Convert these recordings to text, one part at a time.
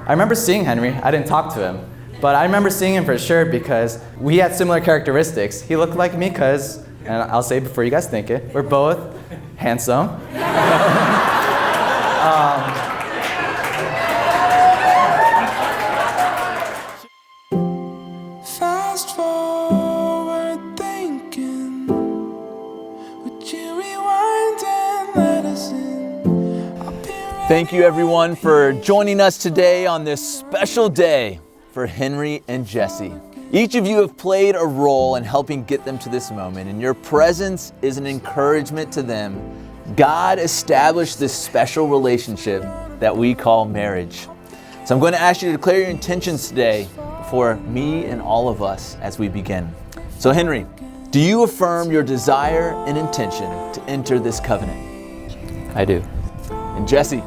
I remember seeing Henry. I didn't talk to him. But I remember seeing him for sure because we had similar characteristics. He looked like me because, and I'll say before you guys think it, we're both handsome. Fast forward thinking, would you rewind and let us in? Thank you everyone for joining us today on this special day for Henry and Jessie. Each of you have played a role in helping get them to this moment, and your presence is an encouragement to them. God established this special relationship that we call marriage. So I'm going to ask you to declare your intentions today for me and all of us as we begin. So Henry, do you affirm your desire and intention to enter this covenant? I do. And Jessie,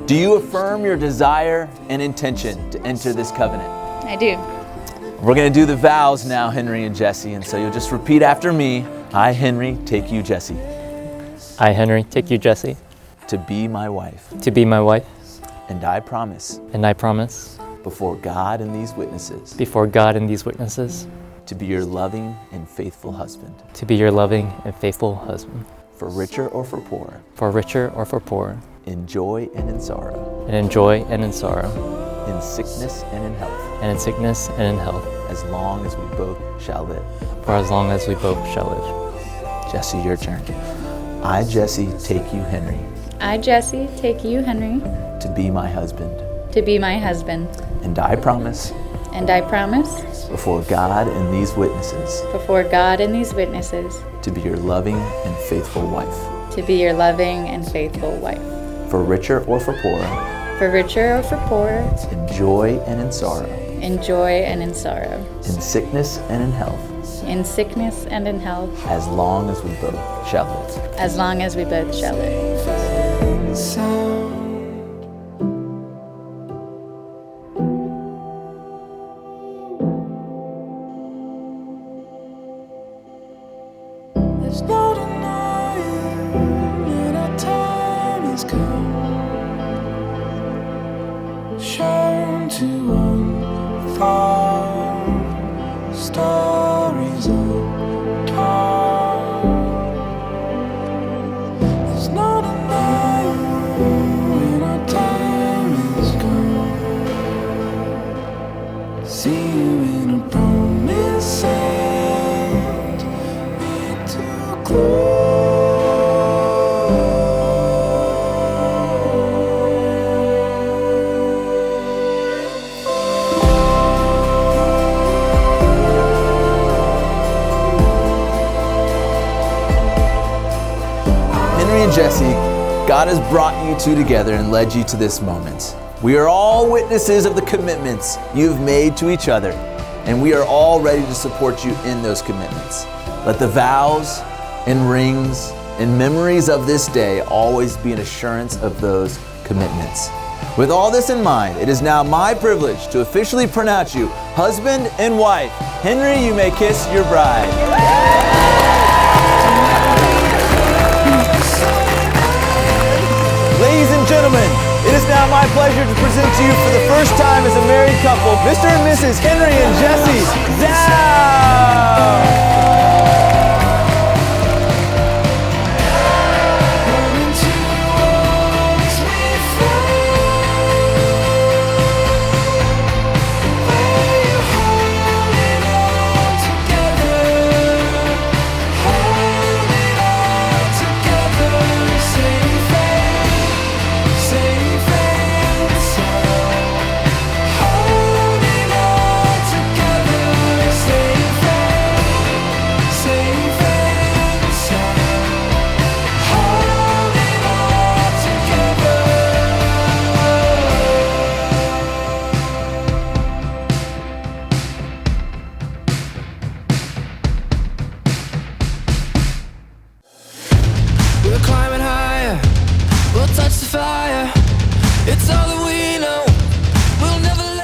do you affirm your desire and intention to enter this covenant? I do. We're going to do the vows now, Henry and Jessie, and so you'll just repeat after me. I, Henry, take you, Jessie. I, Henry, take you, Jessie. To be my wife. To be my wife. And I promise. And I promise. Before God and these witnesses. Before God and these witnesses. To be your loving and faithful husband. To be your loving and faithful husband. For richer or for poor. For richer or for poor. In joy and in sorrow. And in joy and in sorrow. In sickness and in health. And in sickness and in health. As long as we both shall live. For as long as we both shall live. Jessie, your turn. I, Jessie, take you, Henry. I, Jessie, take you, Henry. To be my husband. To be my husband. And I promise. And I promise. Before God and these witnesses. Before God and these witnesses. To be your loving and faithful wife. To be your loving and faithful wife. For richer or for poor. For richer or for poor. In joy and in sorrow. In joy and in sorrow. In sickness and in health. In sickness and in health. As long as we both shall live. As long as we both shall live. There's no denying that our time has come. Shown to unfold stories untold. There's no denying when our time is gone. See you in a promised land, made to close. Jessie, God has brought you two together and led you to this moment. We are all witnesses of the commitments you've made to each other, and we are all ready to support you in those commitments. Let the vows and rings and memories of this day always be an assurance of those commitments. With all this in mind, it is now my privilege to officially pronounce you husband and wife. Henry, you may kiss your bride. Ladies and gentlemen, it is now my pleasure to present to you for the first time as a married couple, Mr. and Mrs. Henry and Jessie Dow.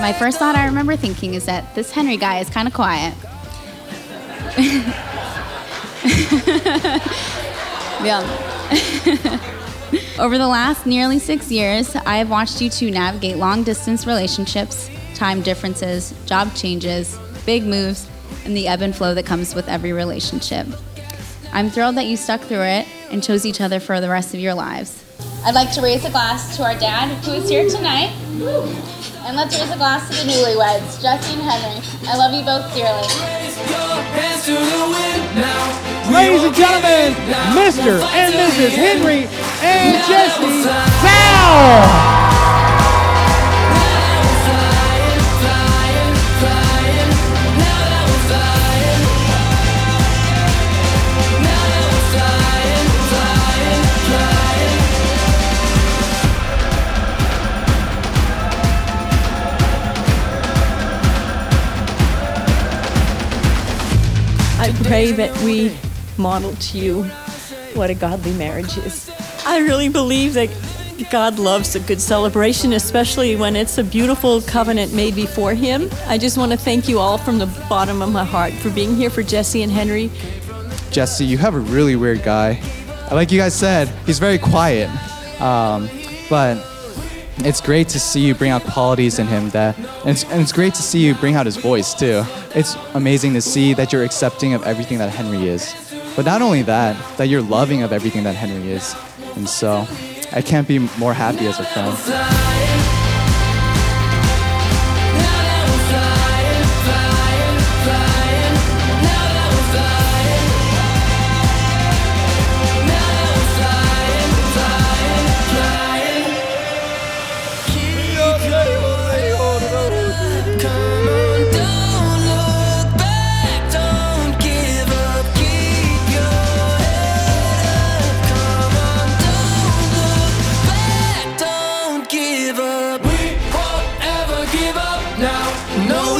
My first thought I remember thinking is that this Henry guy is kind of quiet. Yeah. Over the last nearly 6 years, I have watched you two navigate long-distance relationships, time differences, job changes, big moves, and the ebb and flow that comes with every relationship. I'm thrilled that you stuck through it and chose each other for the rest of your lives. I'd like to raise a glass to our dad, who is here tonight. And let's raise a glass to the newlyweds, Jessie and Henry. I love you both dearly. Ladies and gentlemen, Mr. and Mrs. Henry and Jessie Pham! I pray that we model to you what a godly marriage is. I really believe that God loves a good celebration, especially when it's a beautiful covenant made before Him. I just want to thank you all from the bottom of my heart for being here for Jessie and Henry. Jessie, you have a really weird guy. Like you guys said, he's very quiet, but it's great to see you bring out qualities in him and it's great to see you bring out his voice too. It's amazing to see that you're accepting of everything that Henry is. But not only that you're loving of everything that Henry is. And so I can't be more happy as a friend. No